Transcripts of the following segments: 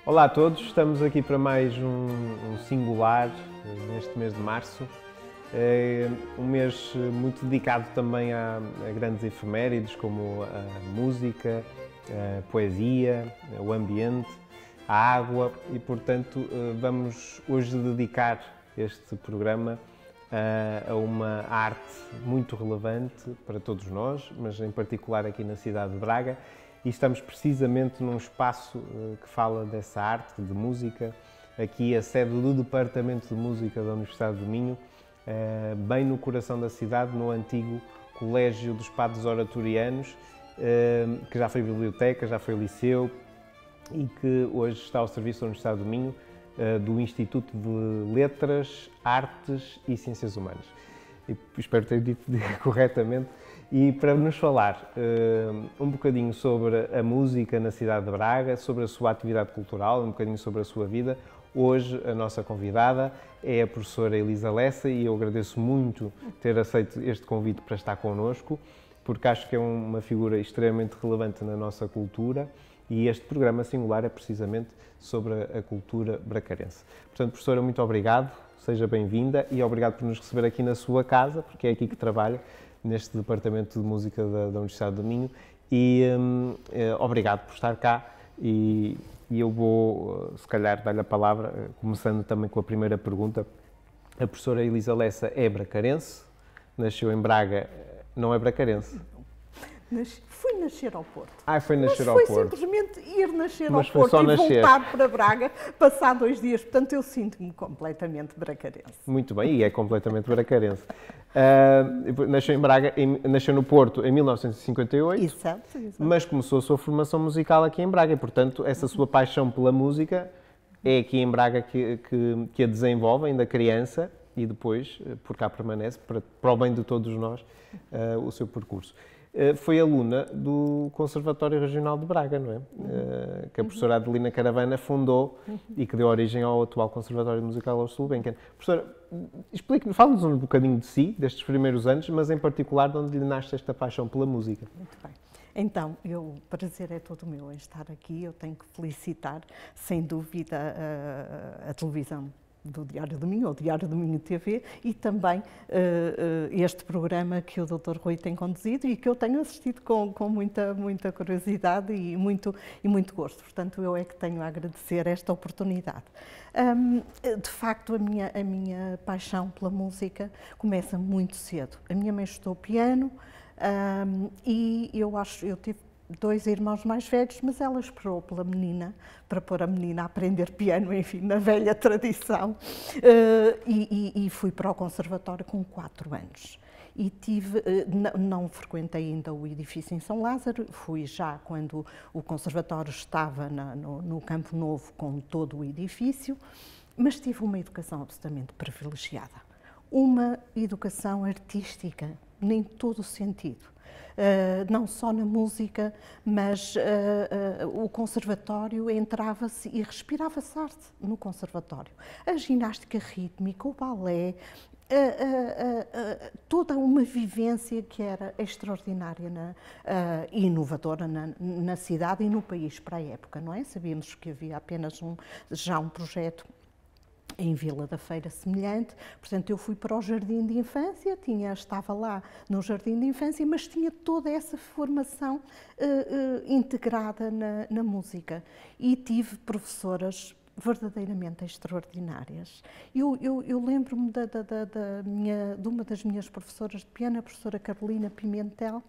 Olá a todos, estamos aqui para mais um singular neste mês de março. É um mês muito dedicado também a grandes efemérides como a música, a poesia, o ambiente, a água e, portanto, vamos hoje dedicar este programa a uma arte muito relevante para todos nós, mas em particular aqui na cidade de Braga. E estamos precisamente num espaço que fala dessa arte, de música, aqui a sede do Departamento de Música da Universidade do Minho, bem no coração da cidade, no antigo Colégio dos Padres Oratorianos, que já foi biblioteca, já foi liceu e que hoje está ao serviço da Universidade do Minho, do Instituto de Letras, Artes e Ciências Humanas. E espero ter dito corretamente. E para nos falar um bocadinho sobre a música na cidade de Braga, sobre a sua atividade cultural, um bocadinho sobre a sua vida, hoje a nossa convidada é a professora Elisa Lessa e eu agradeço muito ter aceito este convite para estar connosco, porque acho que é uma figura extremamente relevante na nossa cultura e este programa singular é precisamente sobre a cultura bracarense. Portanto, professora, muito obrigado, seja bem-vinda e obrigado por nos receber aqui na sua casa, porque é aqui que trabalha, neste Departamento de Música da Universidade do Minho e obrigado por estar cá e eu vou, se calhar, dar-lhe a palavra, começando também com a primeira pergunta. A professora Elisa Lessa é bracarense, nasceu em Braga, não é bracarense? Fui nascer ao Porto. Foi nascer ao Porto. Porto. Foi simplesmente ir nascer Mas ao foi Porto só e nascer. voltar para Braga, passar 2 dias. Portanto, eu sinto-me completamente bracarense. Muito bem, e é completamente bracarense. Nasceu em Braga, nasceu no Porto em 1958, Exato. mas começou a sua formação musical aqui em Braga e, portanto, essa sua paixão pela música é aqui em Braga que a desenvolve ainda criança e depois, por cá permanece, para o bem de todos nós, o seu percurso. Foi aluna do Conservatório Regional de Braga, não é? Que a professora Adelina Caravana fundou e que deu origem ao atual Conservatório Musical Urs Gulbenkian. Professora, explique-nos, fale-nos um bocadinho de si, destes primeiros anos, mas em particular de onde lhe nasce esta paixão pela música. Muito bem. Então, o prazer é todo meu em estar aqui. Eu tenho que felicitar, sem dúvida, a televisão do Diário do Minho, ou Diário do Minho TV, e também este programa que o Dr. Rui tem conduzido e que eu tenho assistido com muita curiosidade e muito gosto. Portanto, eu é que tenho a agradecer esta oportunidade. De facto, a minha paixão pela música começa muito cedo. A minha mãe estudou piano e eu tive 2 irmãos mais velhos, mas ela esperou pela menina, para pôr a menina a aprender piano, enfim, na velha tradição, e fui para o conservatório com 4 anos. E não frequentei ainda o edifício em São Lázaro, fui já quando o conservatório estava no Campo Novo com todo o edifício, mas tive uma educação absolutamente privilegiada. Uma educação artística, em todo o sentido. Não só na música, mas o conservatório entrava-se e respirava-se arte no conservatório. A ginástica rítmica, o balé, toda uma vivência que era extraordinária e inovadora na cidade e no país para a época, não é? Sabíamos que havia apenas já um projeto em Vila da Feira semelhante, portanto eu fui para o Jardim de Infância, estava lá no Jardim de Infância, mas tinha toda essa formação integrada na música e tive professoras verdadeiramente extraordinárias. Eu lembro-me de uma das minhas professoras de piano, a professora Carolina Pimentel,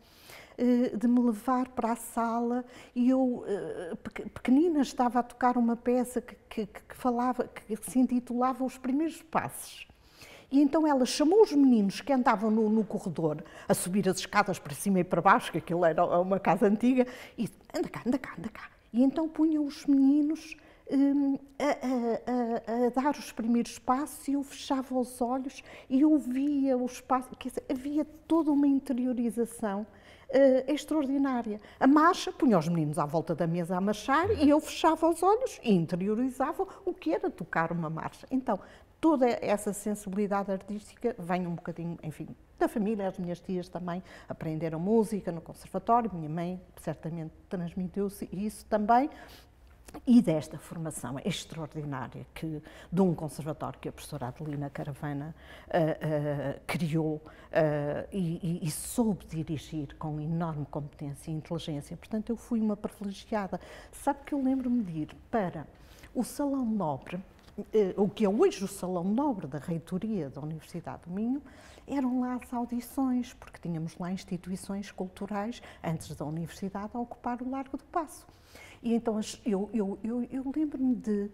de me levar para a sala e eu, pequenina, estava a tocar uma peça que se intitulava Os Primeiros Passos. E então ela chamou os meninos que andavam no corredor a subir as escadas para cima e para baixo, que aquilo era uma casa antiga, e anda cá. E então punha os meninos a dar os primeiros passos e eu fechava os olhos e eu via os passos, quer dizer, havia toda uma interiorização extraordinária. A marcha, punha os meninos à volta da mesa a marchar e eu fechava os olhos e interiorizava o que era tocar uma marcha. Então, toda essa sensibilidade artística vem um bocadinho, enfim, da família. As minhas tias também aprenderam música no conservatório, minha mãe certamente transmitiu-se isso também. E desta formação extraordinária de um conservatório que a professora Adelina Caravana criou e soube dirigir com enorme competência e inteligência. Portanto, eu fui uma privilegiada. Sabe que eu lembro-me de ir para o Salão Nobre, o que é hoje o Salão Nobre da Reitoria da Universidade do Minho, eram lá as audições, porque tínhamos lá instituições culturais, antes da universidade, a ocupar o Largo do Paço. E então eu lembro-me de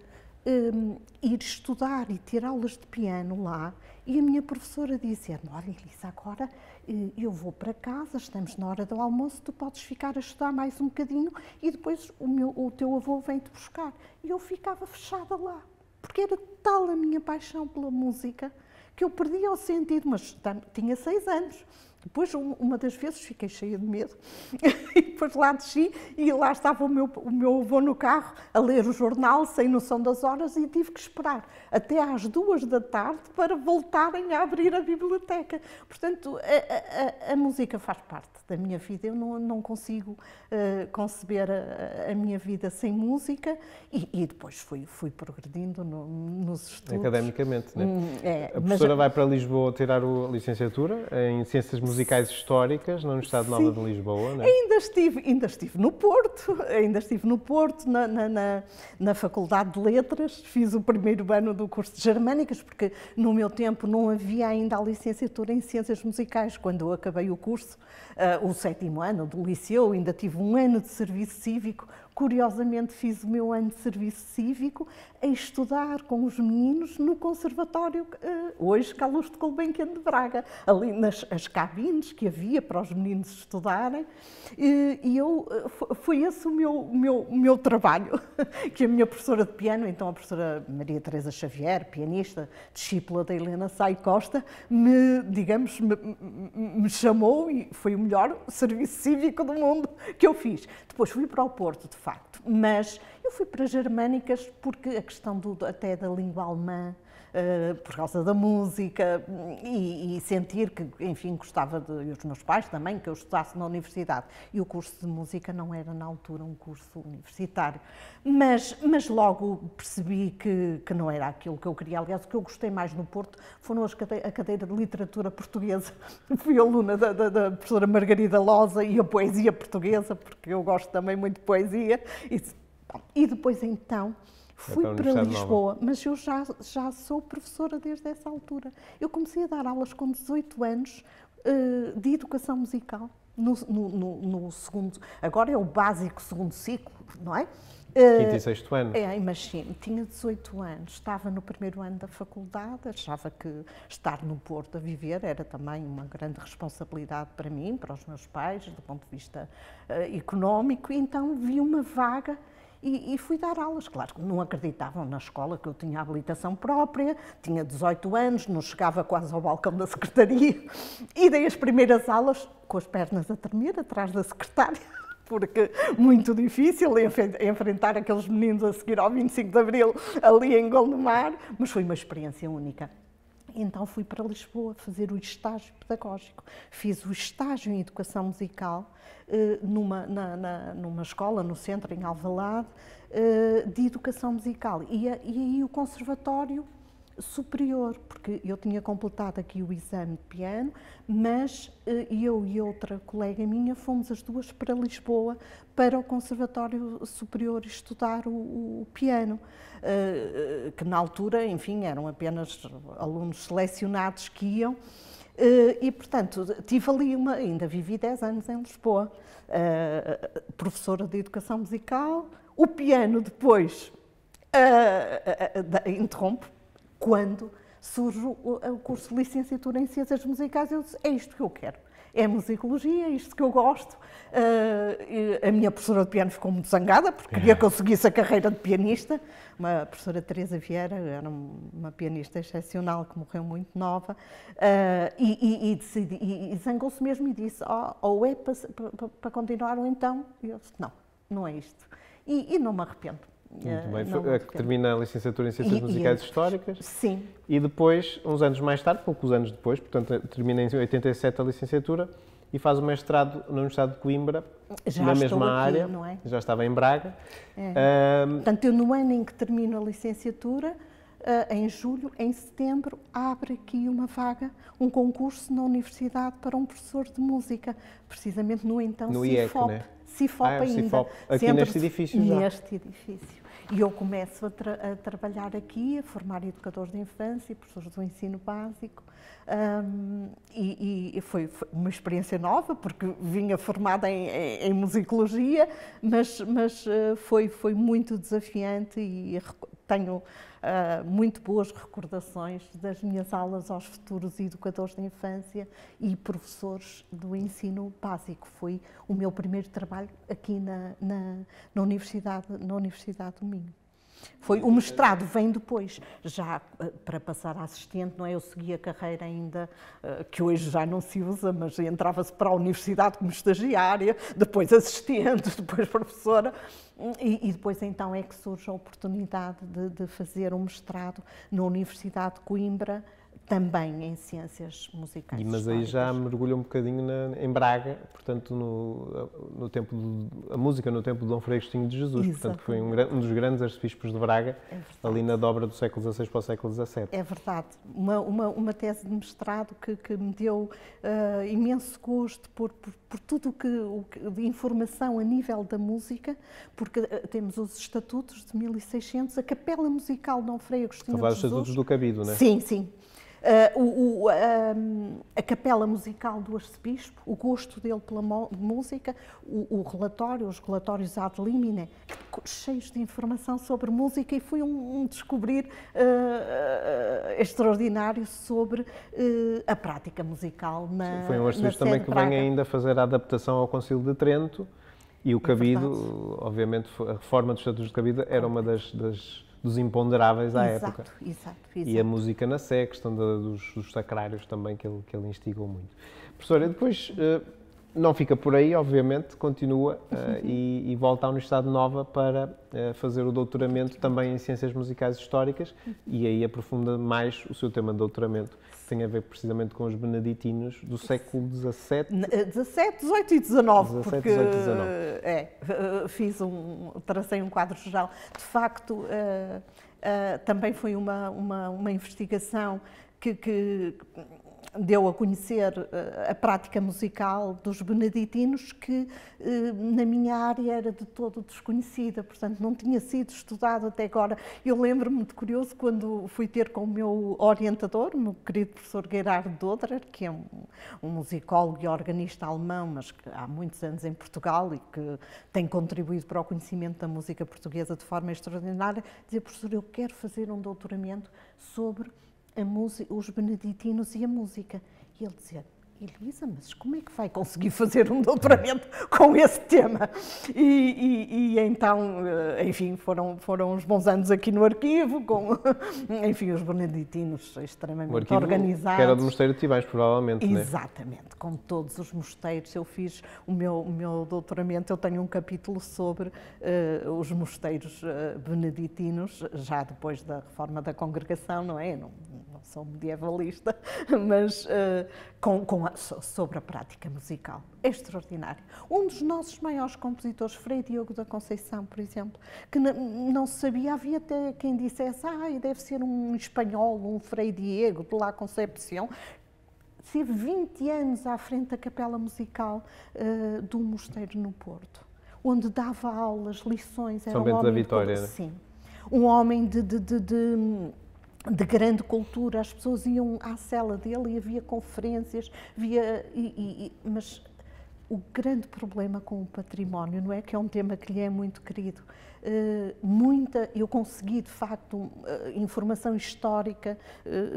ir estudar e ter aulas de piano lá, e a minha professora dizia-me: olha, Elisa, agora eu vou para casa, estamos na hora do almoço, tu podes ficar a estudar mais um bocadinho e depois o teu avô vem-te buscar. E eu ficava fechada lá, porque era tal a minha paixão pela música que eu perdia o sentido, mas tinha 6 anos. Depois, uma das vezes, fiquei cheia de medo e depois lá desci e lá estava o meu avô no carro a ler o jornal, sem noção das horas, e tive que esperar até às 2 da tarde para voltarem a abrir a biblioteca. Portanto, a música faz parte da minha vida. Eu não consigo conceber a minha vida sem música e depois fui progredindo nos estudos. Academicamente, não é? A professora vai para Lisboa tirar a licenciatura em Ciências Musicais Históricas, na Universidade Nova de Lisboa, não é? Ainda estive no Porto, na Faculdade de Letras, fiz o primeiro ano do curso de Germânicas, porque no meu tempo não havia ainda a licenciatura em Ciências Musicais. Quando eu acabei o curso, o 7º ano do liceu, ainda tive um ano de serviço cívico. Curiosamente, fiz o meu ano de serviço cívico a estudar com os meninos no Conservatório, hoje Carlos de Gulbenkian de Braga, ali nas cabines que havia para os meninos estudarem, foi esse o meu trabalho, que a minha professora de piano, então a professora Maria Teresa Xavier, pianista, discípula da Helena Sá Costa, me chamou e foi o melhor serviço cívico do mundo que eu fiz. Depois fui para o Porto, de facto, mas eu fui para Germânicas porque a questão até da língua alemã, por causa da música e sentir que, enfim, gostava e os meus pais também, que eu estudasse na universidade. E o curso de música não era, na altura, um curso universitário. Mas logo percebi que não era aquilo que eu queria. Aliás, o que eu gostei mais no Porto foram a cadeira de literatura portuguesa. Fui aluna da professora Margarida Loza e a poesia portuguesa, porque eu gosto também muito de poesia. E depois, então, fui para Lisboa, mas eu já sou professora desde essa altura. Eu comecei a dar aulas com 18 anos de educação musical, no segundo, agora é o básico segundo ciclo, não é? 5º e 6º ano. Imagino, tinha 18 anos, estava no primeiro ano da faculdade, achava que estar no Porto a viver era também uma grande responsabilidade para mim, para os meus pais, do ponto de vista económico, e então vi uma vaga e fui dar aulas. Claro que não acreditavam na escola que eu tinha habilitação própria, tinha 18 anos, não chegava quase ao balcão da secretaria, e dei as primeiras aulas com as pernas a tremer atrás da secretária, porque muito difícil enfrentar aqueles meninos a seguir ao 25 de Abril ali em Gondomar, mas foi uma experiência única. Então fui para Lisboa fazer o estágio pedagógico. Fiz o estágio em educação musical numa escola no centro, em Alvalade, de educação musical. E aí o Conservatório Superior, porque eu tinha completado aqui o exame de piano, mas eu e outra colega minha fomos as duas para Lisboa, para o Conservatório Superior estudar o piano, que na altura, enfim, eram apenas alunos selecionados que iam, e portanto tive ali ainda vivi 10 anos em Lisboa, professora de educação musical. O piano depois interrompe quando surge o curso de licenciatura em Ciências Musicais. Eu disse: é isto que eu quero, é musicologia, é isto que eu gosto. A minha professora de piano ficou muito zangada, porque queria que eu seguisse a carreira de pianista. A professora Teresa Vieira era uma pianista excepcional, que morreu muito nova, e zangou-se mesmo e disse: ou é para continuar, ou então... Eu disse: não é isto. E não me arrependo. Muito bem, termina a licenciatura em Ciências Musicais Históricas. Sim. E depois, uns anos mais tarde, poucos anos depois, portanto termina em 87 a licenciatura, e faz o mestrado na Universidade de Coimbra, Já na estou mesma aqui, área, não é? já estava em Braga. Portanto, eu no ano em que termino a licenciatura, em julho, em setembro, abre aqui uma vaga, um concurso na universidade para um professor de música, precisamente no então No CIFOP. IEC, né? CIFOP ainda. CIFOP. Aqui Centro neste de- edifício já. Neste edifício. E eu começo a trabalhar aqui, a formar educadores de infância e professores do ensino básico. E foi uma experiência nova, porque vinha formada em musicologia, mas foi muito desafiante e tenho muito boas recordações das minhas aulas aos futuros educadores de infância e professores do ensino básico. Foi o meu primeiro trabalho aqui na Universidade do Minho. Foi, o mestrado vem depois, já para passar a assistente, não é? Eu segui a carreira ainda, que hoje já não se usa, mas entrava-se para a universidade como estagiária, depois assistente, depois professora, e depois então é que surge a oportunidade de fazer um mestrado na Universidade de Coimbra, também em ciências musicais. Mas aí já mergulha um bocadinho em Braga, portanto, no tempo a música no tempo de Dom Frei Agostinho de Jesus, portanto, foi um dos grandes arcebispos de Braga, ali na dobra do século XVI para o século XVII. É verdade. Uma tese de mestrado que me deu imenso gosto por tudo de informação a nível da música, porque temos os estatutos de 1600, a Capela Musical de Dom Frei Agostinho de Jesus. São vários estatutos do Cabido, não é? Sim, sim. A capela musical do arcebispo, o gosto dele pela música, os relatórios ad limine, cheios de informação sobre música, e foi um descobrir extraordinário sobre a prática musical na Foi um arcebispo também que vem ainda fazer a adaptação ao Concílio de Trento, e o Cabido, obviamente, a reforma dos estatutos do Cabido era uma dos imponderáveis à época. Exato. E a música na Sé, a questão dos sacrários também, que ele instigou muito. Professora, depois não fica por aí, obviamente, continua e volta à Universidade Nova para fazer o doutoramento também em Ciências Musicais Históricas, e aí aprofunda mais o seu tema de doutoramento, que tem a ver precisamente com os beneditinos do século XVII. XVII, XVIII e XIX, porque 18 e 19. Tracei um quadro geral. De facto, também foi uma investigação que deu a conhecer a prática musical dos beneditinos, que na minha área era de todo desconhecida, portanto não tinha sido estudado até agora. Eu lembro-me de curioso quando fui ter com o meu orientador, o meu querido professor Gerhard Doderer, que é um musicólogo e organista alemão, mas que há muitos anos em Portugal e que tem contribuído para o conhecimento da música portuguesa de forma extraordinária, dizer: professor, eu quero fazer um doutoramento sobre os beneditinos e a música. E ele dizia: Elisa, mas como é que vai conseguir fazer um doutoramento com esse tema? E então, enfim, foram uns bons anos aqui no arquivo, com, enfim, os beneditinos extremamente organizados. Que era do Mosteiro de Tivães, provavelmente, não é? Exatamente, com todos os mosteiros. Eu fiz o meu doutoramento, eu tenho um capítulo sobre os mosteiros beneditinos, já depois da reforma da congregação, não é? Não sou medievalista, mas sobre a prática musical. É extraordinário. Um dos nossos maiores compositores, Frei Diogo da Conceição, por exemplo, que não se sabia, havia até quem dissesse: deve ser um espanhol, um Frei Diego de La Concepción. Teve 20 anos à frente da Capela Musical do mosteiro no Porto, onde dava aulas, lições. São Bento da Vitória, né? Sim. Um homem de grande cultura, as pessoas iam à cela dele e havia conferências, mas o grande problema com o património, não é? Que é um tema que lhe é muito querido. Eu consegui, de facto, informação histórica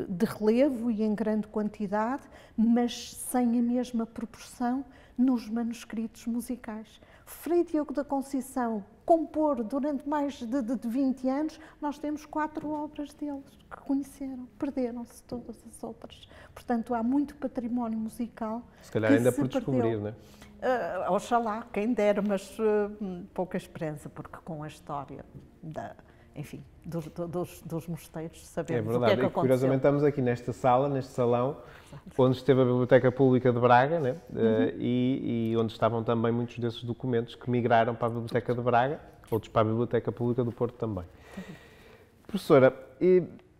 de relevo e em grande quantidade, mas sem a mesma proporção nos manuscritos musicais. Frei Diogo da Conceição compor durante mais de 20 anos, nós temos 4 obras deles que conheceram, perderam-se todas as outras. Portanto, há muito património musical. Se calhar ainda por descobrir, não é? Oxalá, quem dera, mas pouca esperança, porque com a história enfim, dos mosteiros, sabemos É o que é verdade, que e aconteceu. curiosamente estamos aqui nesta sala, neste salão, onde esteve a Biblioteca Pública de Braga, né? E onde estavam também muitos desses documentos que migraram para a Biblioteca de Braga, outros para a Biblioteca Pública do Porto também. Professora,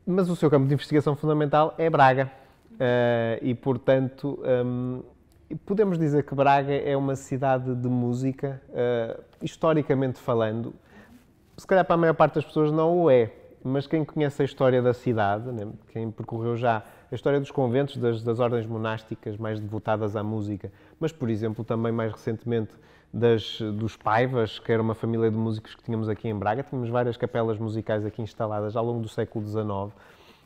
mas o seu campo de investigação fundamental é Braga e, portanto, podemos dizer que Braga é uma cidade de música, historicamente falando. Se calhar para a maior parte das pessoas não o é, mas quem conhece a história da cidade, né, quem percorreu já a história dos conventos, das ordens monásticas mais devotadas à música, mas, por exemplo, também mais recentemente dos Paivas, que era uma família de músicos que tínhamos aqui em Braga. Tínhamos várias capelas musicais aqui instaladas ao longo do século XIX.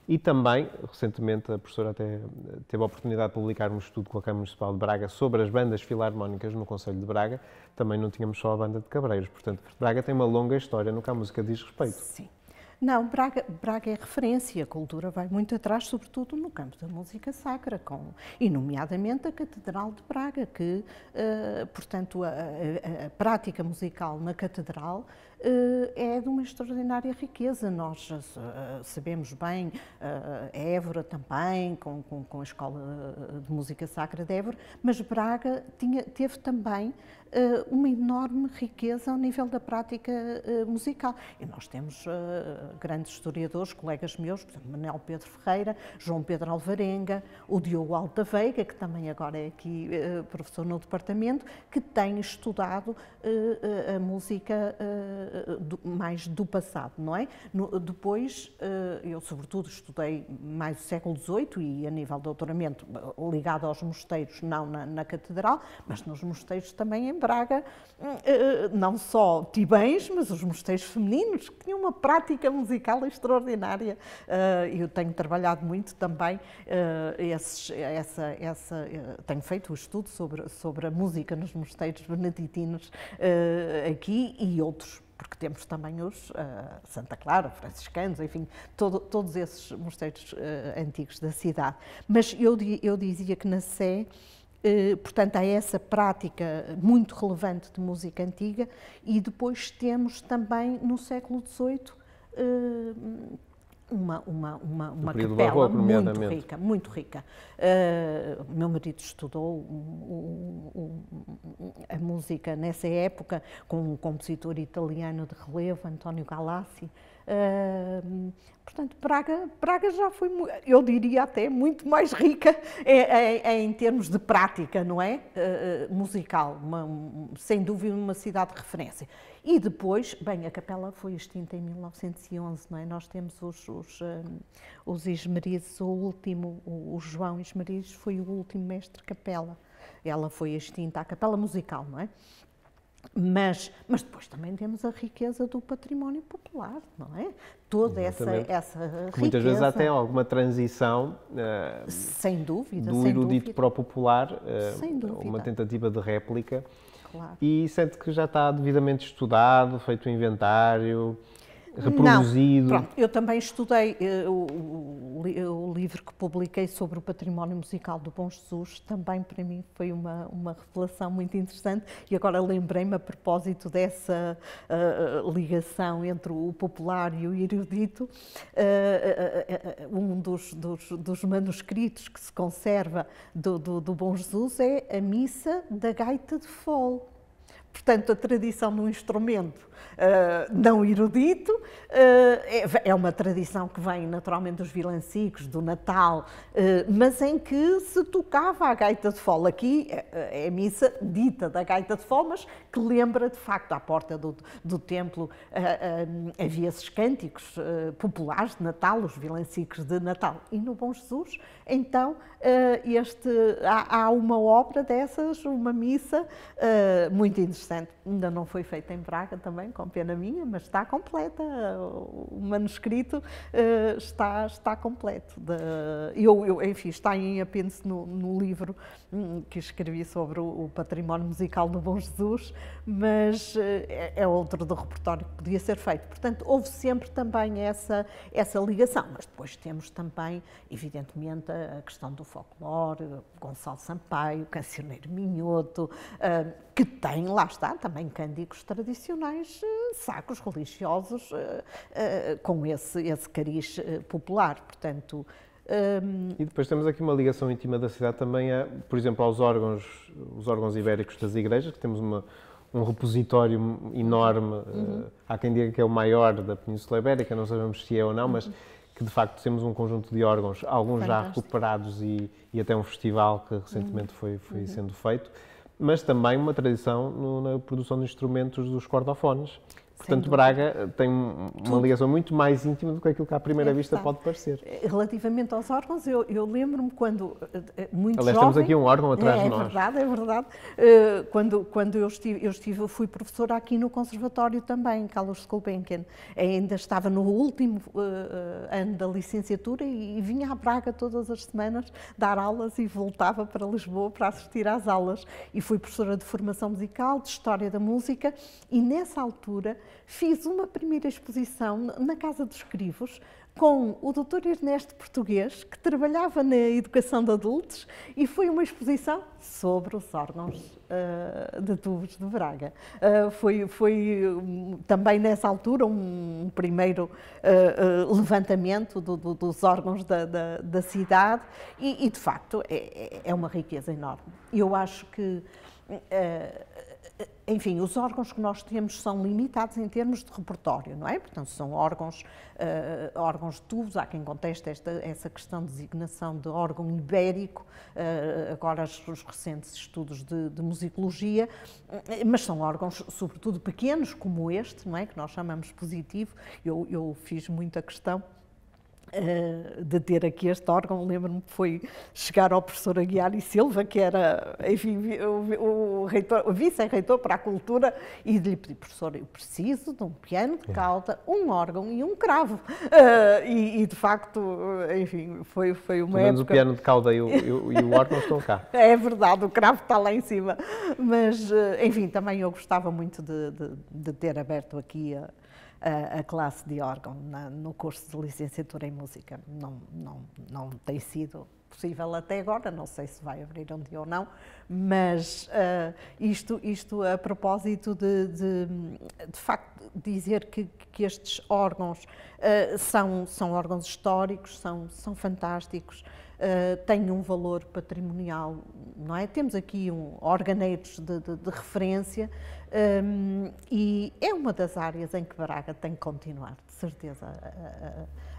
E também, recentemente, a professora até teve a oportunidade de publicar um estudo com a Câmara Municipal de Braga sobre as bandas filarmónicas no Concelho de Braga. Também não tínhamos só a banda de Cabreiros. Portanto, Braga tem uma longa história no que a música diz respeito. Sim. Não, Braga é referência, a cultura vai muito atrás, sobretudo no campo da música sacra, e nomeadamente a Catedral de Braga, que, portanto, a prática musical na Catedral é de uma extraordinária riqueza. Nós sabemos bem, Évora também, com a Escola de Música Sacra de Évora, mas Braga teve também uma enorme riqueza ao nível da prática musical. E nós temos grandes historiadores, colegas meus, por exemplo, Manuel Pedro Ferreira, João Pedro Alvarenga, o Diogo Alta Veiga, que também agora é aqui professor no departamento, que tem estudado a música mais do passado, não é? Depois, eu sobretudo estudei mais o século XVIII e a nível de doutoramento ligado aos mosteiros, não na Catedral, mas nos mosteiros também em Braga, não só tibães, mas os mosteiros femininos, que tinham uma prática musical extraordinária. Eu tenho trabalhado muito também, tenho feito o estudo sobre a música nos mosteiros beneditinos aqui e outros, porque temos também os Santa Clara, franciscanos, enfim, todos esses mosteiros antigos da cidade. Mas eu dizia que na Sé, portanto, há essa prática muito relevante de música antiga e depois temos também no século XVIII uma capela barroco, muito rica. O meu marido estudou a música nessa época com um compositor italiano de relevo, António Galassi. Portanto, Braga já foi, eu diria até, muito mais rica em termos de prática, não é? Musical, sem dúvida uma cidade de referência. E depois, bem, a capela foi extinta em 1911, não é? Nós temos os Esmerizes, o João Esmerizes foi o último mestre capela. Ela foi extinta, a capela musical, não é? Mas depois também temos a riqueza do património popular, não é? Toda essa riqueza. Muitas vezes há até alguma transição sem dúvida, do erudito para o popular, sem dúvida. Uma tentativa de réplica. Claro. E sente que já está devidamente estudado, feito o inventário, reproduzido? Não. Pronto, eu também estudei o livro que publiquei sobre o património musical do Bom Jesus, também para mim foi uma revelação muito interessante e agora lembrei-me a propósito dessa ligação entre o popular e o erudito, um dos manuscritos que se conserva do Bom Jesus é a missa da gaita de fole. Portanto, a tradição de um instrumento não erudito é uma tradição que vem naturalmente dos vilancicos, do Natal, mas em que se tocava a gaita de fole. Aqui é a missa dita da gaita de fole, mas que lembra de facto, à porta do templo havia esses cânticos populares de Natal, os vilancicos de Natal. E no Bom Jesus, então, há uma obra dessas, uma missa muito interessante. Ainda não foi feita em Braga também, com pena minha, mas está completa. O manuscrito está completo. Enfim, está em apêndice no livro que escrevi sobre o património musical do Bom Jesus, mas é outro do repertório que podia ser feito. Portanto, houve sempre também essa ligação, mas depois temos também, evidentemente, a questão do folclore, Gonçalo Sampaio, Cancioneiro Minhoto, que tem, lá está, também cânticos tradicionais, sacros religiosos, com esse cariz popular, portanto... E depois temos aqui uma ligação íntima da cidade também, por exemplo, aos órgãos, os órgãos ibéricos das igrejas, que temos um repositório enorme, há quem diga que é o maior da Península Ibérica, não sabemos se é ou não, mas que de facto temos um conjunto de órgãos, alguns já recuperados e até um festival que recentemente foi sendo feito, mas também uma tradição na produção de instrumentos dos cordofones. Portanto, Braga tem uma ligação muito mais íntima do que aquilo que à primeira vista pode parecer. Relativamente aos órgãos, eu lembro-me quando, muito Aliás, jovem... temos aqui um órgão atrás de nós. É verdade. Quando eu fui professora aqui no Conservatório também, Carlos Gulbenkian. Ainda estava no último ano da licenciatura e vinha a Braga todas as semanas dar aulas e voltava para Lisboa para assistir às aulas. E fui professora de formação musical, de História da Música, e nessa altura fiz uma primeira exposição na Casa dos Crivos com o Dr. Ernesto Português, que trabalhava na educação de adultos, e foi uma exposição sobre os órgãos de tubos de Braga. Foi também nessa altura um primeiro levantamento dos órgãos da cidade e de facto é uma riqueza enorme. Eu acho que enfim, os órgãos que nós temos são limitados em termos de repertório, não é? Portanto, são órgãos de tubos, há quem conteste essa questão de designação de órgão ibérico, agora os recentes estudos de musicologia, mas são órgãos, sobretudo, pequenos, como este, não é? Que nós chamamos positivo. Eu fiz muita questão de ter aqui este órgão. Lembro-me que foi chegar ao professor Aguiar e Silva, que era, enfim, o vice-reitor para a cultura, e lhe pedi: professor, eu preciso de um piano de cauda, um órgão e um cravo. E de facto, enfim, foi uma época... Pelo menos o piano de cauda e o órgão estão cá. É verdade, o cravo está lá em cima. Mas, enfim, também eu gostava muito de ter aberto aqui a classe de órgão no curso de licenciatura em música. Não tem sido possível até agora, não sei se vai abrir um dia ou não, mas isto a propósito de facto dizer que estes órgãos são órgãos históricos, são fantásticos, têm um valor patrimonial, não é? Temos aqui organeiros de referência, e é uma das áreas em que Braga tem que continuar, de certeza,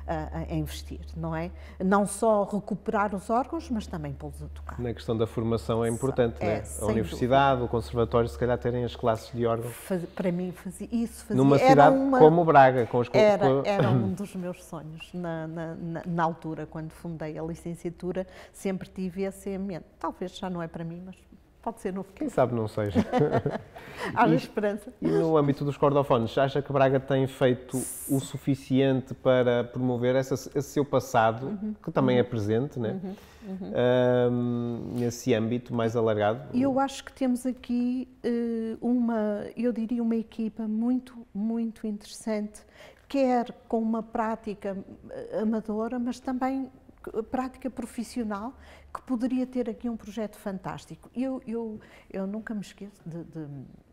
a investir, não é? Não só recuperar os órgãos, mas também pô-los a tocar. Na questão da formação é importante, né? A universidade, o conservatório, se calhar terem as classes de órgão. Para mim fazia isso. Numa cidade como Braga. Era um dos meus sonhos. Na altura, quando fundei a licenciatura, sempre tive esse em mente. Talvez já não é para mim, mas pode ser no futuro. Quem sabe não seja. Haja esperança. E no âmbito dos cordofones, acha que Braga tem feito o suficiente para promover esse seu passado, que também é presente, né? Nesse âmbito mais alargado? Eu acho que temos aqui eu diria uma equipa muito, muito interessante, quer com uma prática amadora, mas também prática profissional, que poderia ter aqui um projeto fantástico. Eu nunca me esqueço de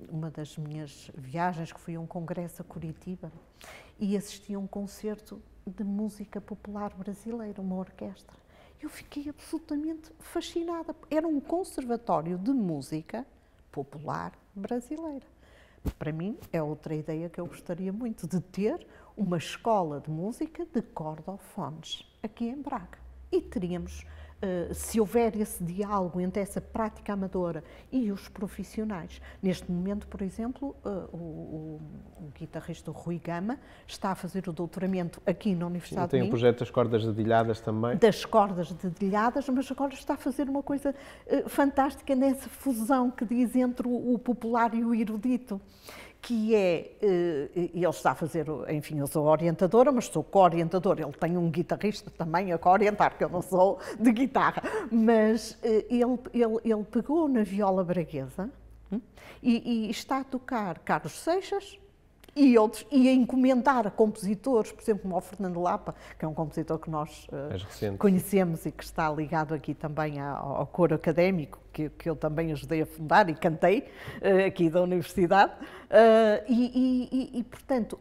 uma das minhas viagens, que fui a um congresso a Curitiba, e assisti a um concerto de música popular brasileira, uma orquestra. Eu fiquei absolutamente fascinada. Era um conservatório de música popular brasileira. Para mim, é outra ideia que eu gostaria muito, de ter uma escola de música de cordofones aqui em Braga. E teríamos, se houver esse diálogo entre essa prática amadora e os profissionais. Neste momento, por exemplo, o guitarrista Rui Gama está a fazer o doutoramento aqui na Universidade de Minho. Tem o projeto das cordas dedilhadas também. Das cordas dedilhadas, mas agora está a fazer uma coisa fantástica nessa fusão que diz entre o popular e o erudito, que é, ele está a fazer, enfim, eu sou orientadora, mas sou co-orientadora, ele tem um guitarrista também a co-orientar, que eu não sou de guitarra, mas ele pegou na viola braguesa e está a tocar Carlos Seixas e outros, e a encomendar a compositores, por exemplo, como o Fernando Lapa, que é um compositor que nós conhecemos e que está ligado aqui também ao coro académico, que eu também ajudei a fundar e cantei aqui da Universidade, portanto,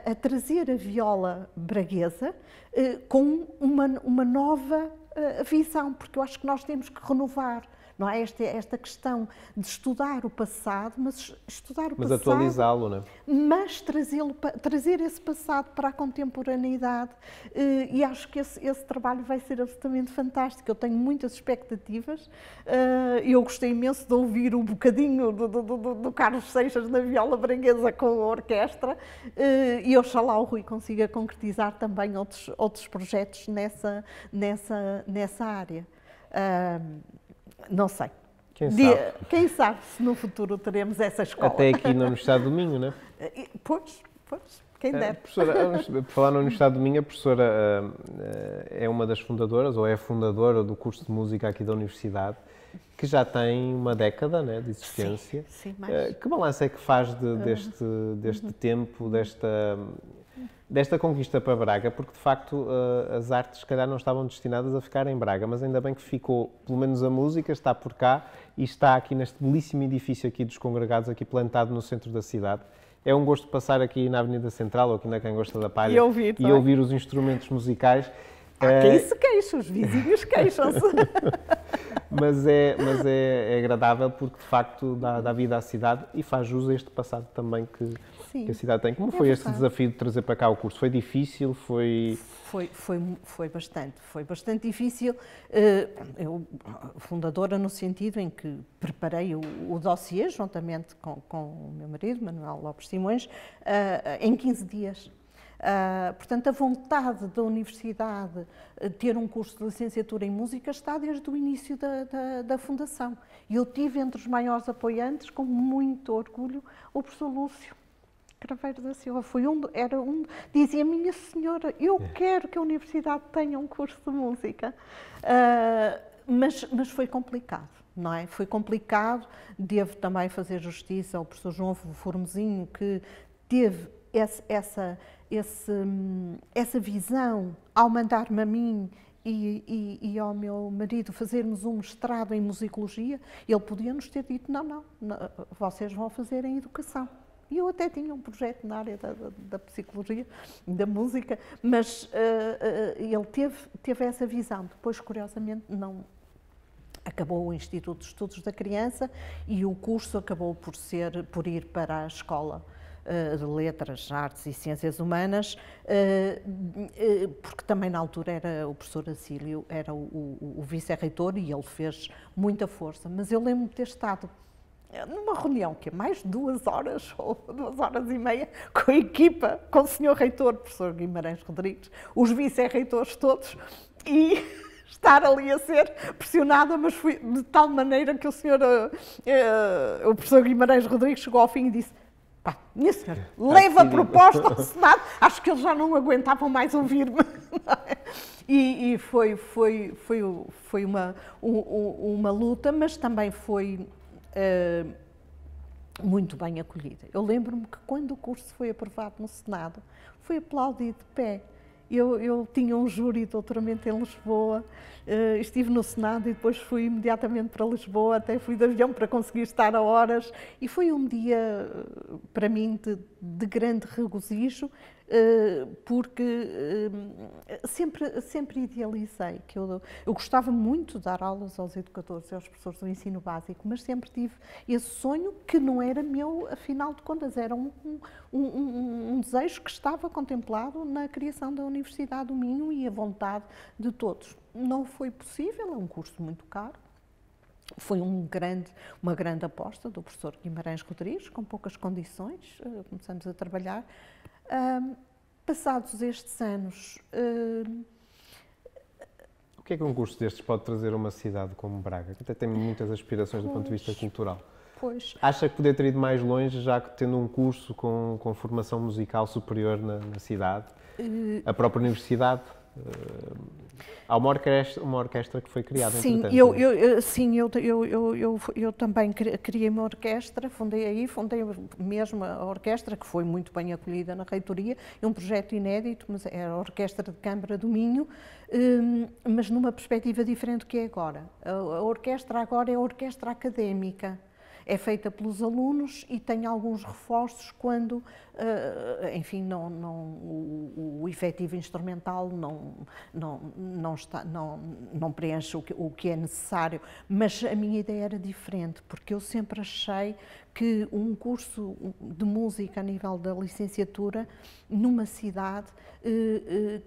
a trazer a viola braguesa com uma nova visão, porque eu acho que nós temos que renovar. Não é esta questão de estudar o passado, mas atualizá-lo, não é? Mas trazer esse passado para a contemporaneidade, e acho que esse trabalho vai ser absolutamente fantástico. Eu tenho muitas expectativas, eu gostei imenso de ouvir um bocadinho do Carlos Seixas na viola braguesa com a orquestra, e oxalá o Rui consiga concretizar também outros projetos nessa área. Não sei. Quem sabe se no futuro teremos essa escola. Até aqui na Universidade do Minho, não é? Pois, quem dera. Por falar na Universidade do Minho, a professora é uma das fundadoras, ou é a fundadora do curso de música aqui da Universidade, que já tem uma década, né, de existência. Sim, mais. Que balanço é que faz deste tempo, desta conquista para Braga? Porque, de facto, as artes, se calhar, não estavam destinadas a ficar em Braga, mas ainda bem que ficou, pelo menos a música, está por cá e está aqui neste belíssimo edifício aqui dos Congregados, aqui plantado no centro da cidade. É um gosto passar aqui na Avenida Central, ou aqui na Cangosta da Palha, e ouvir os instrumentos musicais. Há quem se queixa, os vizinhos queixam-se. Mas é agradável porque, de facto, dá vida à cidade e faz jus a este passado também que a cidade tem. Como foi este desafio de trazer para cá o curso? Foi difícil? Foi bastante difícil. Eu, fundadora no sentido em que preparei o dossiê, juntamente com o meu marido, Manuel Lopes Simões, em 15 dias. Portanto, a vontade da Universidade ter um curso de licenciatura em música está desde o início da fundação. E eu tive entre os maiores apoiantes, com muito orgulho, o professor Lúcio Craveiro da Silva. Dizia, minha senhora, eu quero que a Universidade tenha um curso de música. Mas foi complicado, não é? Foi complicado. Devo também fazer justiça ao professor João Formosinho, que teve essa visão ao mandar-me a mim e ao meu marido fazermos um mestrado em musicologia. Ele podia nos ter dito, não, vocês vão fazer em educação. E eu até tinha um projeto na área da psicologia, da música, mas ele teve essa visão. Depois, curiosamente, não acabou o Instituto de Estudos da Criança e o curso acabou por ir para a Escola de Letras, Artes e Ciências Humanas, porque também na altura era o professor Acílio, era o vice-reitor, e ele fez muita força. Mas eu lembro-me de ter estado numa reunião que é mais de 2 horas ou 2 horas e meia com a equipa, com o senhor reitor, professor Guimarães Rodrigues, os vice-reitores todos, e estar ali a ser pressionada, mas foi de tal maneira que o professor Guimarães Rodrigues chegou ao fim e disse: pá, minha senhora, leva a proposta ao Senado. Acho que eles já não aguentavam mais ouvir-me. E foi uma luta, mas também foi muito bem acolhida. Eu lembro-me que quando o curso foi aprovado no Senado, foi aplaudido de pé. Eu tinha um júri de doutoramento em Lisboa, estive no Senado e depois fui imediatamente para Lisboa, até fui de avião para conseguir estar a horas, e foi um dia para mim de grande regozijo, porque sempre idealizei, que eu gostava muito de dar aulas aos educadores e aos professores do ensino básico, mas sempre tive esse sonho que não era meu, afinal de contas, era um desejo que estava contemplado na criação da Universidade do Minho e a vontade de todos. Não foi possível, é um curso muito caro. Foi uma grande aposta do professor Guimarães Rodrigues, com poucas condições, começamos a trabalhar. Passados estes anos... O que é que um curso destes pode trazer a uma cidade como Braga, que até tem muitas aspirações do ponto de vista cultural? Pois. Acha que poderia ter ido mais longe, já que tendo um curso com formação musical superior na cidade? A própria universidade Há uma orquestra que foi criada, sim, entretanto. eu também criei uma orquestra, fundei mesmo a orquestra, que foi muito bem acolhida na reitoria, é um projeto inédito, mas era a Orquestra de Câmara do Minho, mas numa perspectiva diferente do que é agora. A orquestra agora é a orquestra académica. É feita pelos alunos e tem alguns reforços quando, enfim, o efetivo instrumental não preenche o que é necessário. Mas a minha ideia era diferente, porque eu sempre achei que um curso de música a nível da licenciatura, numa cidade,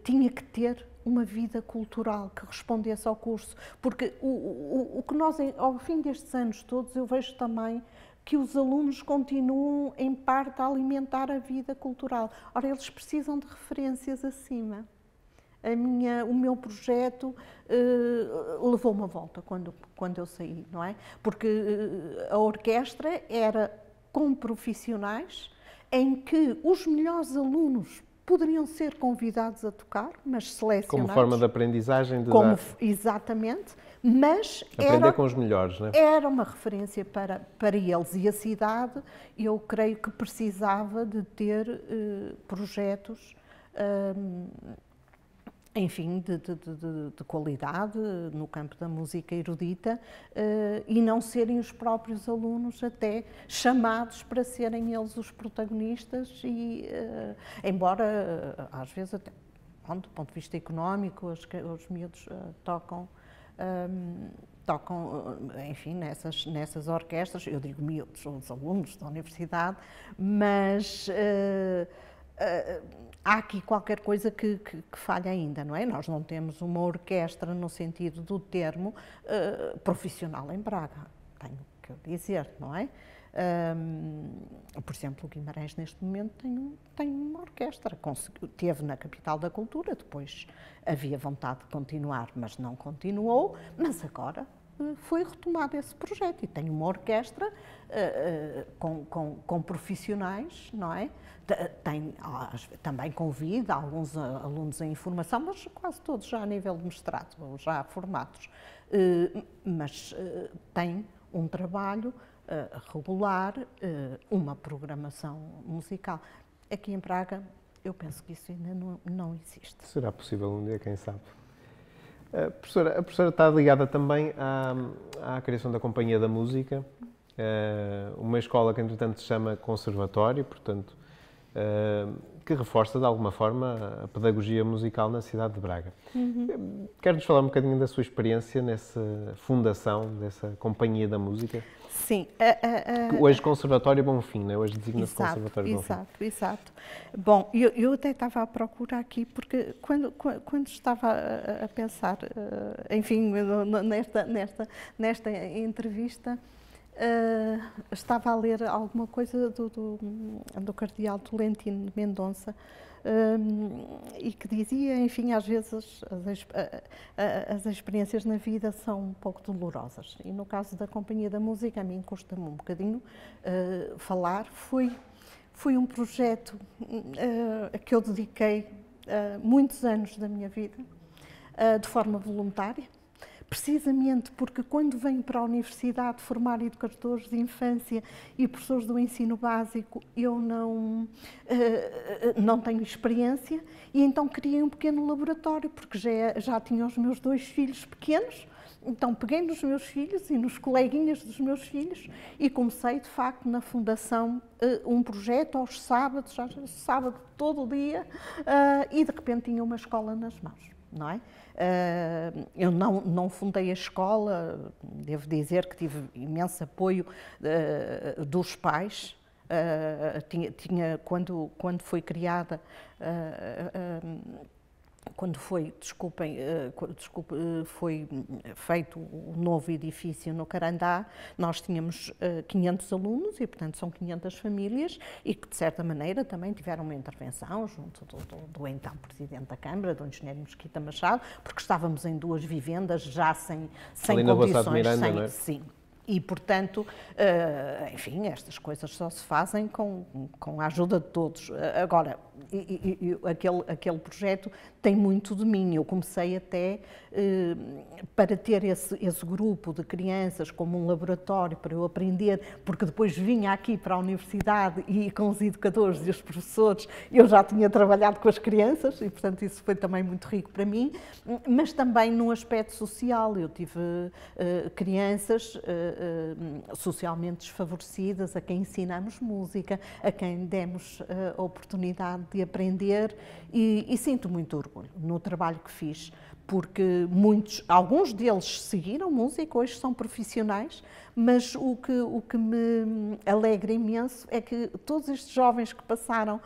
tinha que ter uma vida cultural que respondesse ao curso, porque o que nós, ao fim destes anos todos, eu vejo também que os alunos continuam, em parte, a alimentar a vida cultural. Ora, eles precisam de referências acima. O meu projeto levou uma volta quando eu saí, não é? Porque a orquestra era com profissionais em que os melhores alunos poderiam ser convidados a tocar, mas selecionados. Como forma de aprendizagem? Exatamente, mas aprender com os melhores, não é? Era uma referência para eles. E a cidade, eu creio que precisava de ter projetos, enfim, de qualidade no campo da música erudita e não serem os próprios alunos até chamados para serem eles os protagonistas e, embora às vezes até, do ponto de vista económico, os miúdos tocam, enfim, nessas orquestras, eu digo miúdos, os alunos da universidade, mas há aqui qualquer coisa que falha ainda, não é? Nós não temos uma orquestra, no sentido do termo, profissional em Braga, tenho que dizer, não é? Por exemplo, o Guimarães, neste momento, tem uma orquestra, teve na capital da cultura, depois havia vontade de continuar, mas não continuou, mas agora foi retomado esse projeto e tem uma orquestra com profissionais, não é? Também convida alguns alunos em formação, mas quase todos já a nível de mestrado, já formados. Mas tem um trabalho regular, uma programação musical. Aqui em Braga, eu penso que isso ainda não existe. Será possível um dia, quem sabe? A professora está ligada também à criação da Companhia da Música, uma escola que, entretanto, se chama Conservatório, portanto, que reforça, de alguma forma, a pedagogia musical na cidade de Braga. Quer-nos falar um bocadinho da sua experiência nessa fundação, dessa Companhia da Música? Sim. Hoje Conservatório Bonfim, não é? Hoje designa-se Conservatório Bonfim. Exato. Bom, eu até estava à procura aqui, porque quando estava a pensar, enfim, nesta entrevista, estava a ler alguma coisa do cardeal Tolentino de Mendonça, e que dizia, enfim, às vezes as experiências na vida são um pouco dolorosas. E no caso da Companhia da Música, a mim custa-me um bocadinho falar. Foi um projeto que eu dediquei muitos anos da minha vida, de forma voluntária, precisamente porque quando venho para a universidade formar educadores de infância e professores do ensino básico, eu não tenho experiência e então criei um pequeno laboratório, porque já tinha os meus 2 filhos pequenos, então peguei nos meus filhos e nos coleguinhas dos meus filhos e comecei, de facto, na fundação, um projeto aos sábados, sábado todo o dia, e de repente tinha uma escola nas mãos, não é? Eu não fundei a escola, devo dizer que tive imenso apoio dos pais. Quando foi criada, foi feito o novo edifício no Carandá, nós tínhamos 500 alunos e, portanto, são 500 famílias e que, de certa maneira, também tiveram uma intervenção junto do então Presidente da Câmara, do Engenheiro Mesquita Machado, porque estávamos em 2 vivendas já sem condições. Miranda, não é? Sim. E, portanto, enfim, estas coisas só se fazem com a ajuda de todos. Agora, aquele projeto tem muito de mim. Eu comecei até para ter esse grupo de crianças como um laboratório para eu aprender, porque depois vinha aqui para a universidade e com os educadores e os professores eu já tinha trabalhado com as crianças e, portanto, isso foi também muito rico para mim, mas também no aspecto social. Eu tive crianças socialmente desfavorecidas a quem ensinamos música, a quem demos a oportunidade de aprender e sinto muito orgulho no trabalho que fiz, porque alguns deles seguiram música, hoje são profissionais, mas o que me alegra imenso é que todos estes jovens que passaram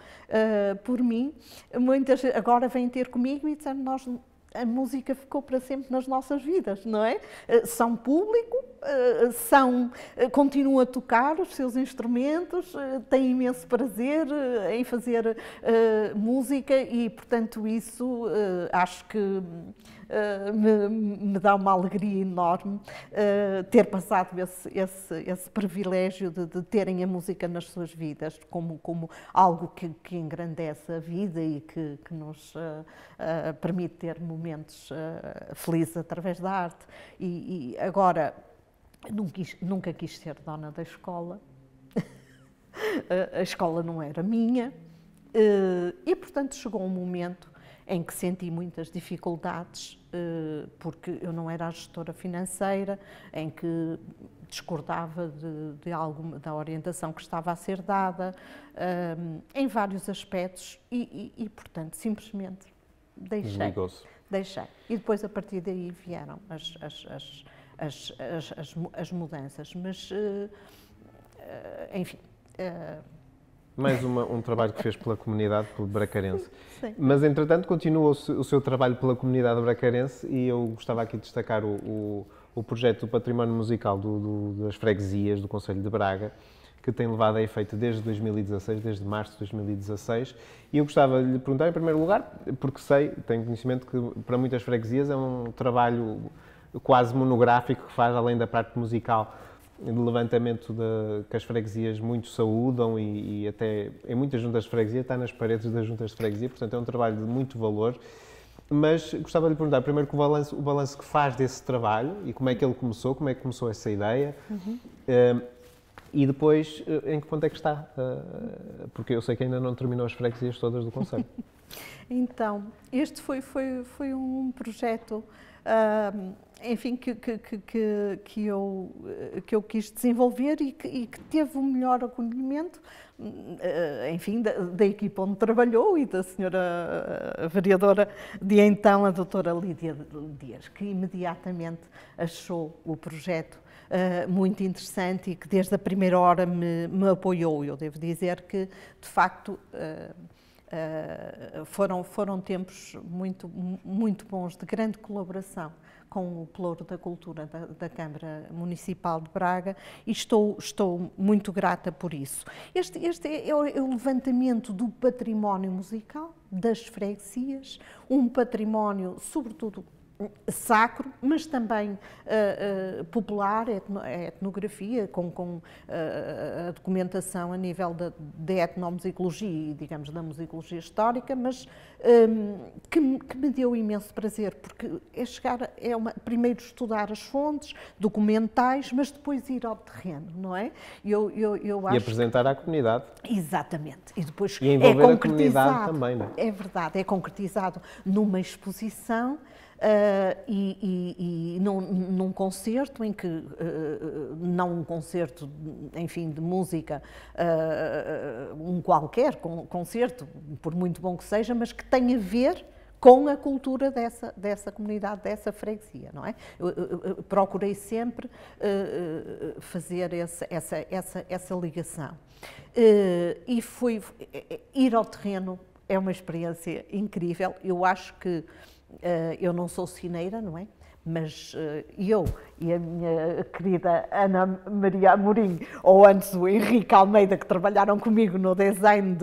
por mim, muitas agora vêm ter comigo e dizem, a música ficou para sempre nas nossas vidas, não é? São público, continuam a tocar os seus instrumentos, têm imenso prazer em fazer música e, portanto, isso acho que me dá uma alegria enorme ter passado esse privilégio de terem a música nas suas vidas como algo que engrandece a vida e que nos permite ter momentos felizes através da arte. E agora, nunca quis ser dona da escola, a escola não era minha e, portanto, chegou um momento em que senti muitas dificuldades, porque eu não era a gestora financeira, em que discordava da orientação que estava a ser dada, em vários aspectos, e portanto, simplesmente deixei. E depois, a partir daí, vieram as mudanças, mas, enfim... Mais um trabalho que fez pela comunidade, pelo Bracarense. Sim. Mas, entretanto, continua o seu trabalho pela comunidade bracarense e eu gostava aqui de destacar o projeto do património musical das freguesias do Concelho de Braga, que tem levado a efeito desde 2016, desde março de 2016. E eu gostava de lhe perguntar, em primeiro lugar, porque tenho conhecimento que para muitas freguesias é um trabalho quase monográfico que faz, além da parte musical, de levantamento que as freguesias muito saúdam e até em muitas juntas de freguesia está nas paredes das juntas de freguesia, portanto é um trabalho de muito valor. Mas gostava de lhe perguntar primeiro o balanço que faz desse trabalho e como é que ele começou, como é que começou essa ideia e depois em que ponto é que está, porque eu sei que ainda não terminou as freguesias todas do concelho. Então, este foi um projeto enfim, que eu quis desenvolver e que teve um melhor acolhimento, enfim, da equipa onde trabalhou e da senhora vereadora de então, a doutora Lídia Dias, que imediatamente achou o projeto muito interessante e que desde a primeira hora me apoiou. Eu devo dizer que, de facto, foram tempos muito bons, de grande colaboração com o Pelouro da Cultura da Câmara Municipal de Braga e estou muito grata por isso. Este é o levantamento do património musical das freguesias, um património, sobretudo, sacro, mas também popular, etnografia, com a documentação a nível da etnomusicologia e, digamos, da musicologia histórica, mas que me deu imenso prazer, porque primeiro estudar as fontes documentais, mas depois ir ao terreno, não é? Eu acho e apresentar à comunidade. Exatamente. E depois e envolver a comunidade também, não é? É verdade, é concretizado numa exposição e num concerto em que, não um concerto, enfim, de música, um qualquer concerto, por muito bom que seja, mas que tem a ver com a cultura dessa comunidade, dessa freguesia, não é? Eu procurei sempre fazer essa ligação. E ir ao terreno é uma experiência incrível. Eu acho que eu não sou cineira, não é? Mas eu e a minha querida Ana Maria Amorim, ou antes o Henrique Almeida, que trabalharam comigo no design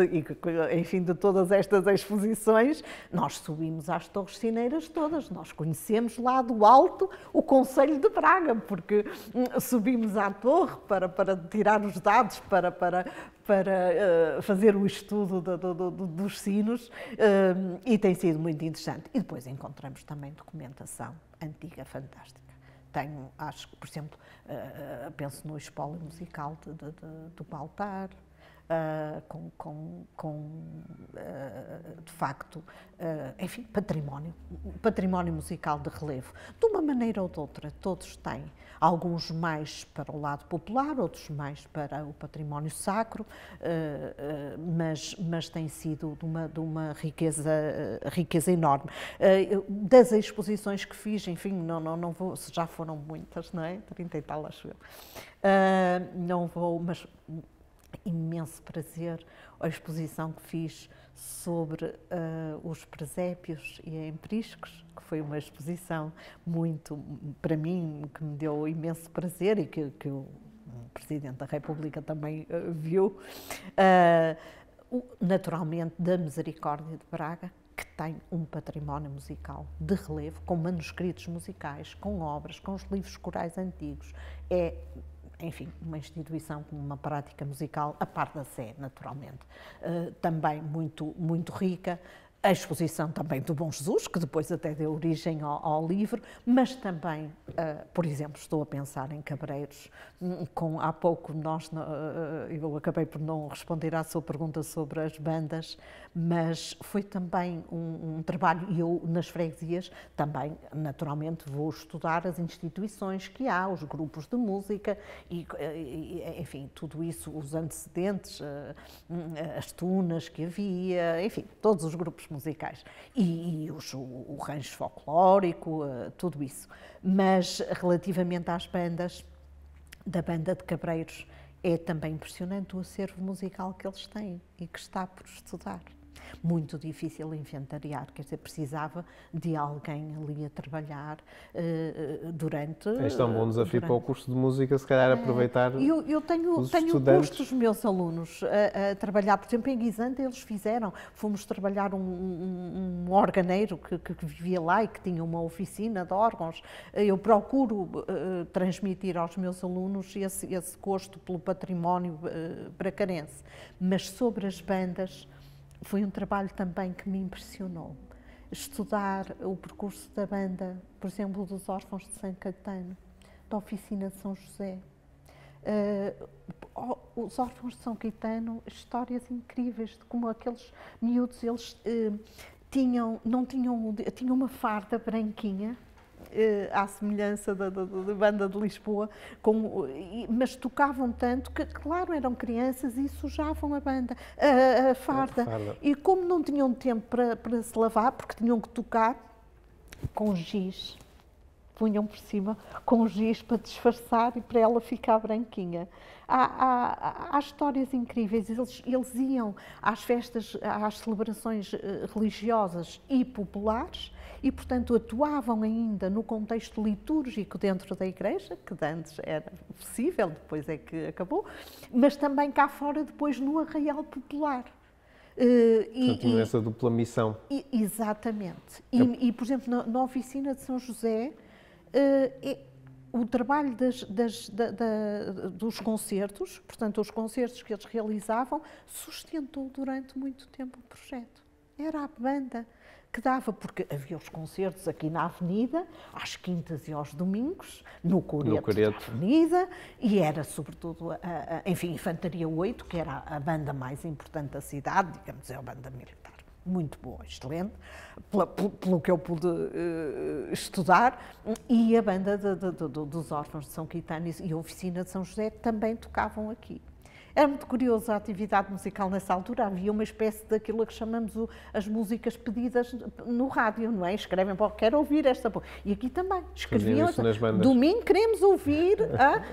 enfim, de todas estas exposições, nós subimos às Torres Sineiras todas, nós conhecemos lá do alto o Concelho de Braga, porque subimos à torre para tirar os dados, para fazer o estudo dos sinos, e tem sido muito interessante. E depois encontramos também documentação antiga fantástica. Tenho, acho que, por exemplo, penso no espólio musical do Baltar, de facto, enfim, património musical de relevo. De uma maneira ou de outra, todos têm, alguns mais para o lado popular, outros mais para o património sacro, mas tem sido de uma riqueza enorme. Das exposições que fiz, enfim, não vou, já foram muitas, não é? 30 e tal, acho eu. Não vou, mas imenso prazer a exposição que fiz sobre os presépios e empriscos, que foi uma exposição muito, para mim, que me deu imenso prazer e que o Presidente da República também viu. Naturalmente, da Misericórdia de Braga, que tem um património musical de relevo, com manuscritos musicais, com obras, com os livros corais antigos. Enfim, uma instituição com uma prática musical, a par da Sé, naturalmente, também muito rica. A exposição também do Bom Jesus, que depois até deu origem ao livro, mas também, por exemplo, estou a pensar em Cabreiros. Há pouco eu acabei por não responder à sua pergunta sobre as bandas, mas foi também um trabalho, e eu nas freguesias também, naturalmente, vou estudar as instituições que há, os grupos de música, e enfim, tudo isso, os antecedentes, as tunas que havia, enfim, todos os grupos musicais e o rancho folclórico, tudo isso. Mas relativamente às bandas, da banda de Cabreiros, é também impressionante o acervo musical que eles têm e que está por estudar. Muito difícil inventariar, quer dizer, precisava de alguém ali a trabalhar durante... Este é um bom desafio para o curso de música, se calhar aproveitar Eu tenho posto os meus alunos a trabalhar, por exemplo, em Guisante eles fomos trabalhar um organeiro que vivia lá e que tinha uma oficina de órgãos. Eu procuro transmitir aos meus alunos esse gosto pelo património bracarense, mas sobre as bandas, foi um trabalho também que me impressionou. Estudar o percurso da banda, por exemplo, dos Órfãos de São Caetano, da Oficina de São José. Os Órfãos de São Caetano, histórias incríveis de como aqueles miúdos, eles tinham uma farda branquinha, à semelhança da banda de Lisboa, mas tocavam tanto que, claro, eram crianças e sujavam a farda. E como não tinham tempo para se lavar, porque tinham que tocar com giz, punham por cima com giz para disfarçar e para ela ficar branquinha. Há histórias incríveis. Eles iam às festas, às celebrações religiosas e populares e, portanto, atuavam ainda no contexto litúrgico dentro da igreja, que antes era possível, depois é que acabou, mas também cá fora, depois no arraial popular. Portanto, tinha essa dupla missão. Exatamente. Por exemplo, na Oficina de São José, o trabalho dos concertos, portanto, os concertos que eles realizavam, sustentou durante muito tempo o projeto. Era a banda que dava, porque havia os concertos aqui na Avenida, às quintas e aos domingos, no Coreto da Avenida, e era sobretudo, enfim, Infantaria 8, que era a banda mais importante da cidade, digamos, é a banda militar. Muito boa, excelente, pelo que eu pude estudar, e a banda dos Órfãos de São Caetano e a Oficina de São José também tocavam aqui. Era muito curioso a atividade musical nessa altura, havia uma espécie daquilo que chamamos as músicas pedidas no rádio, não é? Escrevem para quero ouvir esta... E aqui também, escreviam, domingo queremos ouvir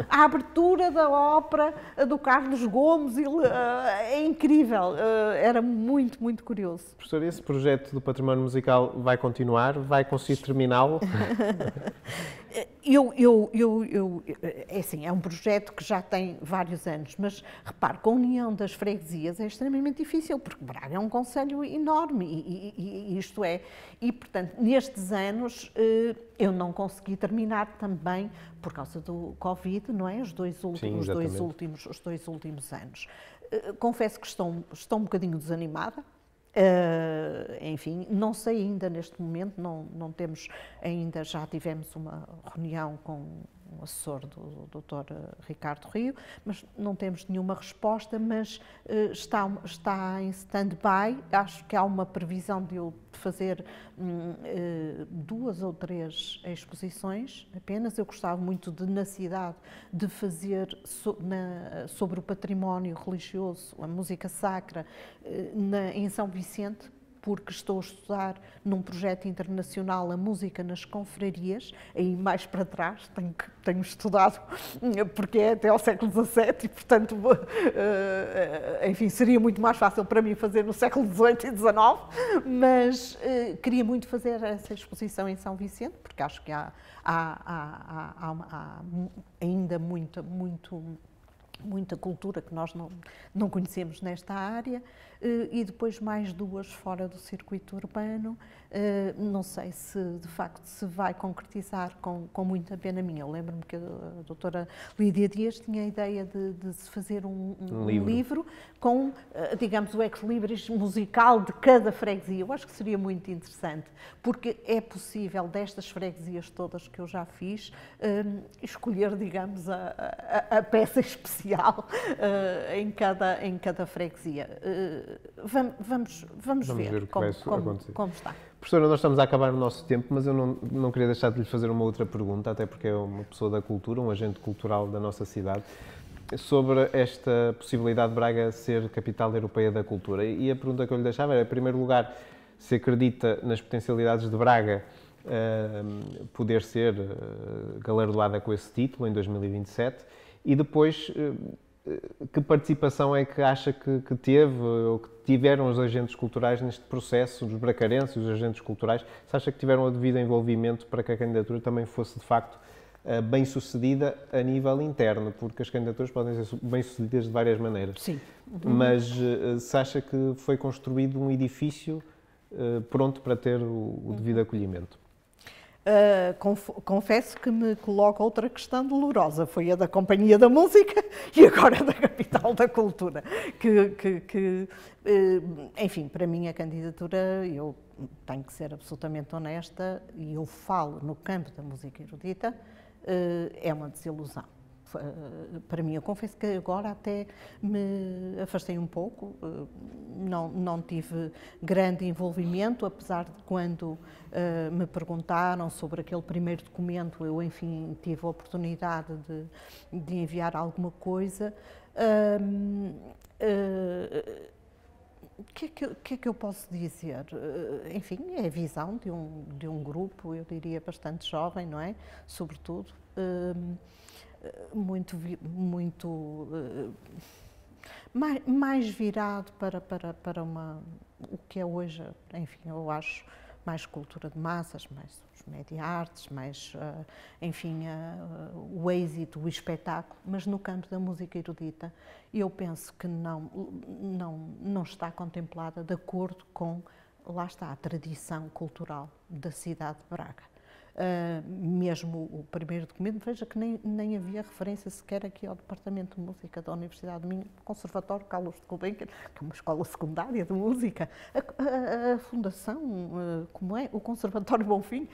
a abertura da ópera do Carlos Gomes, é incrível, era muito, muito curioso. Professor, esse projeto do património musical vai continuar? Vai conseguir terminá-lo? É assim, é um projeto que já tem vários anos, mas repare, com a união das freguesias é extremamente difícil, porque Braga é um concelho enorme, e portanto, nestes anos eu não consegui terminar também por causa do Covid, não é? Os dois últimos anos. Confesso que estou um bocadinho desanimada. Enfim, não sei ainda neste momento, não temos ainda, já tivemos uma reunião com o assessor do Dr. Ricardo Rio, mas não temos nenhuma resposta, mas está em stand-by. Acho que há uma previsão de eu fazer 2 ou 3 exposições apenas. Eu gostava muito na cidade de fazer sobre o património religioso, a música sacra, em São Vicente, porque estou a estudar num projeto internacional a música nas confrarias, aí mais para trás, tenho estudado, porque é até ao século XVII e, portanto, enfim, seria muito mais fácil para mim fazer no século XVIII e XIX, mas queria muito fazer essa exposição em São Vicente, porque acho que há ainda muita cultura que nós não conhecemos nesta área, e depois mais 2 fora do circuito urbano. Não sei se de facto se vai concretizar, com muita pena minha. Eu lembro-me que a doutora Lídia Dias tinha a ideia de se fazer um livro com, digamos, o ex-libris musical de cada freguesia. Eu acho que seria muito interessante, porque é possível, destas freguesias todas que eu já fiz, escolher, digamos, a peça especial em cada freguesia. Vamos ver como está. Professora, nós estamos a acabar o nosso tempo, mas eu não queria deixar de lhe fazer uma outra pergunta, até porque é uma pessoa da cultura, um agente cultural da nossa cidade, sobre esta possibilidade de Braga ser capital europeia da cultura. E a pergunta que eu lhe deixava era, em primeiro lugar, se acredita nas potencialidades de Braga poder ser galardoada com esse título em 2027, e depois que participação é que acha que teve ou que tiveram os agentes culturais neste processo, os bracarenses e os agentes culturais? Se acha que tiveram o devido envolvimento para que a candidatura também fosse, de facto, bem-sucedida a nível interno? Porque as candidaturas podem ser bem-sucedidas de várias maneiras. Sim. Mas se acha que foi construído um edifício pronto para ter o devido acolhimento? Confesso que me coloca outra questão dolorosa, foi a da Companhia da Música e agora a da Capital da Cultura, enfim, para mim a candidatura, eu tenho que ser absolutamente honesta, e eu falo no campo da música erudita, é uma desilusão. Para mim, eu confesso que agora até me afastei um pouco, não tive grande envolvimento, apesar de quando me perguntaram sobre aquele primeiro documento, eu, enfim, tive a oportunidade de enviar alguma coisa. O que é que eu posso dizer? Enfim, é a visão de um grupo, eu diria, bastante jovem, não é? Sobretudo. Mais virado para o que é hoje, enfim, eu acho, mais cultura de massas, mais os media artes, mais, enfim, o êxito, o espetáculo, mas no campo da música erudita, eu penso que não está contemplada de acordo com, lá está, a tradição cultural da cidade de Braga. Mesmo o primeiro documento, veja que nem havia referência sequer aqui ao Departamento de Música da Universidade do Minho, Conservatório Carlos de Gulbenkian, que é uma escola secundária de música, a Fundação, como é, o Conservatório Bonfim,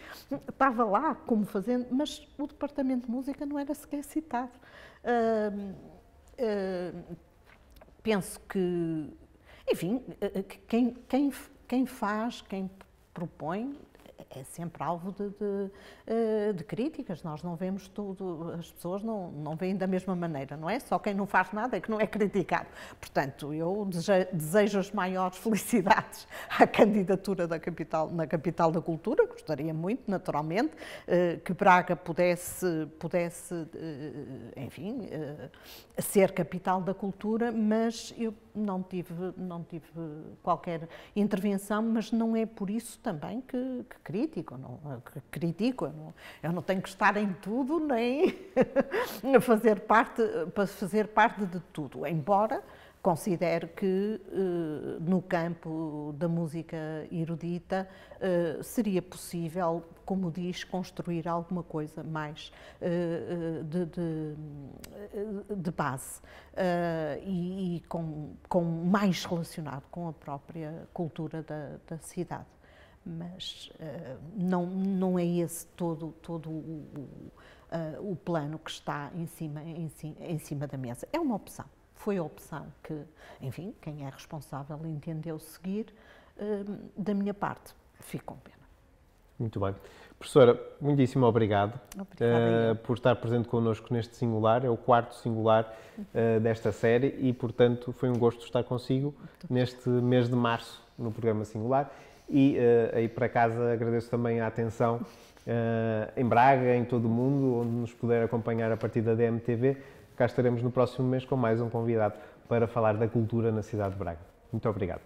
estava lá como fazendo, mas o Departamento de Música não era sequer citado. Penso que, enfim, quem faz, quem propõe, é sempre alvo de críticas. Nós não vemos tudo, as pessoas não veem da mesma maneira, não é? Só quem não faz nada é que não é criticado. Portanto, eu desejo as maiores felicidades à candidatura na Capital da Cultura. Gostaria muito, naturalmente, que Braga pudesse enfim, ser Capital da Cultura, mas eu não tive qualquer intervenção, mas não é por isso também que critico. Eu não tenho que estar em tudo, nem para fazer parte de tudo, embora considero que no campo da música erudita seria possível, como diz, construir alguma coisa mais de base e com mais relacionado com a própria cultura da cidade. Mas não é esse todo o plano que está em cima da mesa. É uma opção. Foi a opção que, enfim, quem é responsável entendeu seguir. Da minha parte, fico com pena. Muito bem. Professora, muitíssimo obrigado Obrigada, por estar presente connosco neste singular. É o quarto singular desta série e, portanto, foi um gosto estar consigo neste mês de março no programa Singular. E aí para casa agradeço também a atenção em Braga, em todo o mundo, onde nos puder acompanhar a partir da DMTV. Cá estaremos no próximo mês com mais um convidado para falar da cultura na cidade de Braga. Muito obrigado.